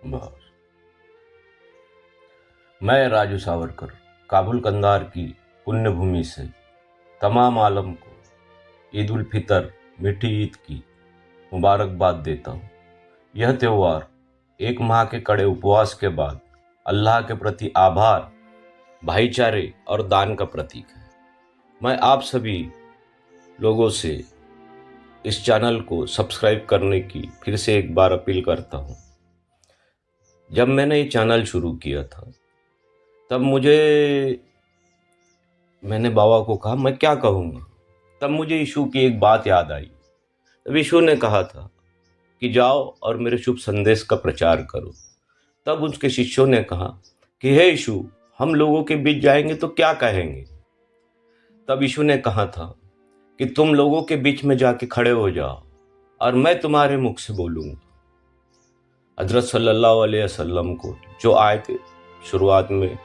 बस। मैं राजू सावरकर काबुल कंधार की पुण्य भूमि से तमाम आलम को ईद उल फितर मीठी ईद की मुबारकबाद देता हूँ। यह त्यौहार एक माह के कड़े उपवास के बाद अल्लाह के प्रति आभार, भाईचारे और दान का प्रतीक है। मैं आप सभी लोगों से इस चैनल को सब्सक्राइब करने की फिर से एक बार अपील करता हूँ। जब मैंने ये चैनल शुरू किया था तब मैंने बाबा को कहा मैं क्या कहूँगा। तब मुझे यीशु की एक बात याद आई। तब यीशु ने कहा था कि जाओ और मेरे शुभ संदेश का प्रचार करो। तब उसके शिष्यों ने कहा कि हे यीशु, हम लोगों के बीच जाएंगे तो क्या कहेंगे। तब यीशु ने कहा था कि तुम लोगों के बीच में जाके खड़े हो जाओ और मैं तुम्हारे मुख से बोलूँगा। हजरत सल्लल्लाहु अलैहि वसल्लम को जो आयत शुरुआत में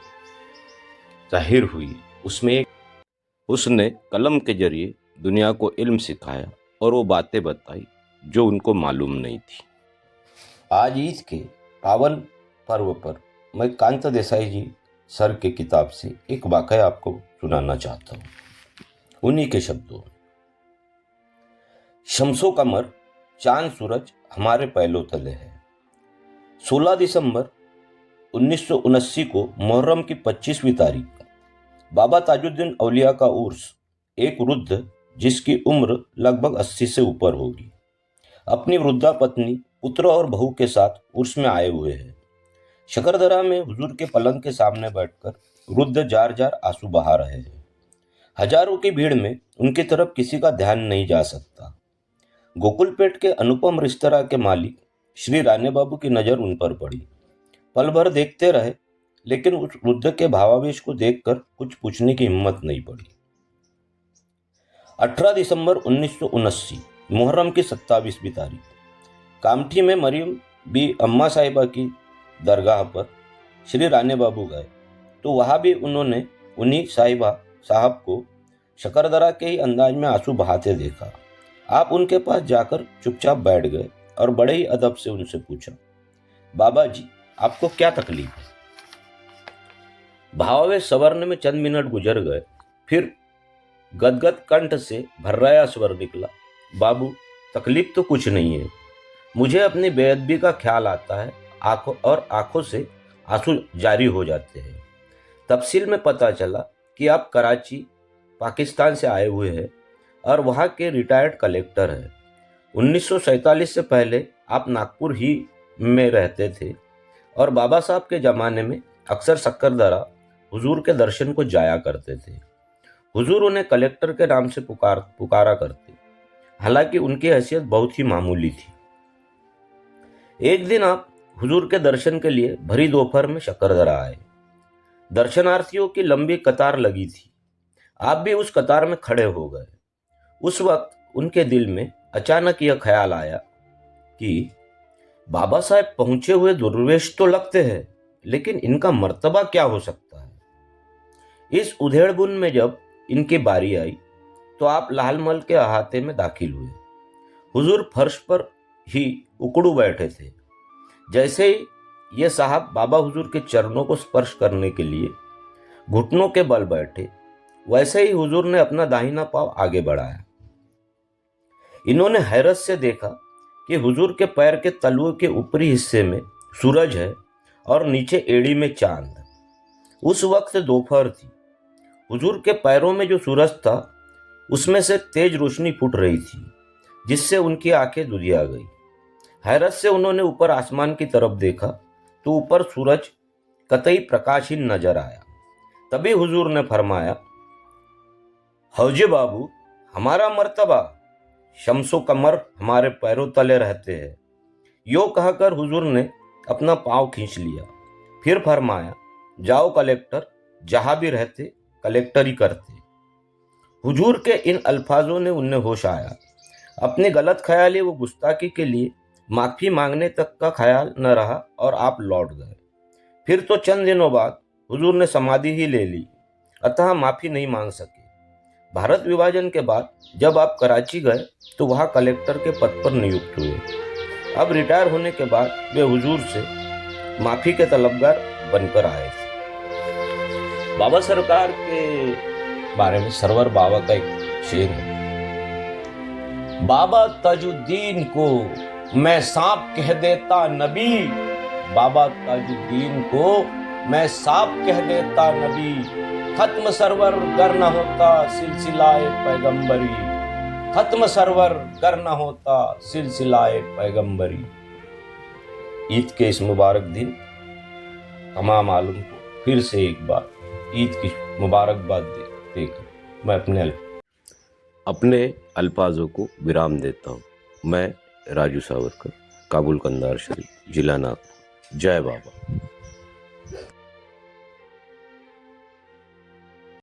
ज़ाहिर हुई उसमें उसने कलम के जरिए दुनिया को इल्म सिखाया और वो बातें बताई जो उनको मालूम नहीं थी। आज ईद के पावन पर्व पर मैं कांता देसाई जी सर के किताब से एक वाक़या आपको सुनाना चाहता हूँ। उन्हीं के शब्दों में, शम्सो कमर चांद सूरज हमारे पैलों तले है। 16 दिसंबर 1979 को मुहर्रम की 25वीं तारीख बाबा ताजुद्दीन औलिया का उर्स एक वृद्ध जिसकी उम्र लगभग 80 से ऊपर होगी अपनी वृद्धा पत्नी, पुत्र और बहू के साथ उर्स में आए हुए हैं। शकरदरा में हुजूर के पलंग के सामने बैठकर वृद्ध जार जार आंसू बहा रहे हैं। हजारों की भीड़ में उनकी तरफ किसी का ध्यान नहीं जा सकता। गोकुलपेट के अनुपम रेस्तरां के मालिक श्री राणे बाबू की नज़र उन पर पड़ी। पल भर देखते रहे, लेकिन उस वृद्ध के भावावेश को देखकर कुछ पूछने की हिम्मत नहीं पड़ी। 18 दिसंबर 1979 मुहर्रम की 27वीं तारीख कामठी में मरियम बी अम्मा साहिबा की दरगाह पर श्री राणे बाबू गए तो वहाँ भी उन्होंने उन्हीं साहब को शकरदरा के ही अंदाज में आंसू बहाते देखा। आप उनके पास जाकर चुपचाप बैठ गए और बड़े ही अदब से उनसे पूछा, बाबा जी, आपको क्या तकलीफ है? भावावेश संवरने में चंद मिनट गुजर गए, फिर गदगद कंठ से भर्राया स्वर निकला, बाबू, तकलीफ तो कुछ नहीं है। मुझे अपनी बेअदबी का ख्याल आता है, आंखों से आंसू जारी हो जाते हैं। तफसील में पता चला कि आप कराची, पाकिस्तान से आए हुए हैं और वहाँ के रिटायर्ड कलेक्टर हैं। 1947 से पहले आप नागपुर ही में रहते थे और बाबा साहब के ज़माने में अक्सर सक्करदरा हुजूर के दर्शन को जाया करते थे। हुजूर उन्हें कलेक्टर के नाम से पुकारा करते, हालांकि उनकी हैसियत बहुत ही मामूली थी। एक दिन आप हुजूर के दर्शन के लिए भरी दोपहर में शकरदरा आए। दर्शनार्थियों की लंबी कतार लगी थी। आप भी उस कतार में खड़े हो गए। उस वक्त उनके दिल में अचानक यह ख्याल आया कि बाबा साहब पहुंचे हुए दुर्वेश तो लगते हैं, लेकिन इनका मर्तबा क्या हो सकता है। इस उधेड़बुन में जब इनकी बारी आई तो आप लालमल के अहाते में दाखिल हुए। हुजूर फर्श पर ही उकड़ू बैठे थे। जैसे ही ये साहब बाबा हुजूर के चरणों को स्पर्श करने के लिए घुटनों के बल बैठे, वैसे ही हुजूर ने अपना दाहिना पांव आगे बढ़ाया। इन्होंने हैरत से देखा कि हुजूर के पैर के तलुए के ऊपरी हिस्से में सूरज है और नीचे एड़ी में चांद। उस वक्त दोपहर थी। हुजूर के पैरों में जो सूरज था उसमें से तेज रोशनी फूट रही थी, जिससे उनकी आंखें दुधिया गई। हैरत से उन्होंने ऊपर आसमान की तरफ देखा तो ऊपर सूरज कतई प्रकाशहीन नजर आया। तभी हुजूर ने फरमाया, हौजे बाबू, हमारा मर्तबा शम्सो कमर हमारे पैरों तले रहते हैं। यो कहकर हुजूर ने अपना पांव खींच लिया। फिर फरमाया, जाओ कलेक्टर, जहां भी रहते कलेक्टर ही करते। हुजूर के इन अल्फाजों ने उन्हें होश आया। अपनी गलत ख्याली व गुस्ताखी के लिए माफ़ी मांगने तक का ख्याल न रहा और आप लौट गए। फिर तो चंद दिनों बाद हुजूर ने समाधि ही ले ली, अतः माफ़ी नहीं मांग सके। भारत विभाजन के बाद जब आप कराची गए तो वहाँ कलेक्टर के पद पर नियुक्त हुए। अब रिटायर होने के बाद वे हुजूर से माफी के तलबगार बनकर आए थे। बाबा सरकार के बारे में सरवर बाबा का एक शेर है। बाबा ताजुद्दीन को मैं सांप कह देता नबी, बाबा ताजुद्दीन को मैं सांप कह देता नबी, खत्म सरवर गर न होता सिलसिलाए पैगंबरी, खत्म सरवर गर न होता सिलसिलाए पैगंबरी। ईद के इस मुबारक दिन तमाम आलम को फिर से एक बार ईद की मुबारकबाद देकर मैं अपने अल्फाजों को विराम देता हूँ। मैं राजू सावरकर, काबुल कंधार शरीफ, जिला नागपुर। जय बाबा।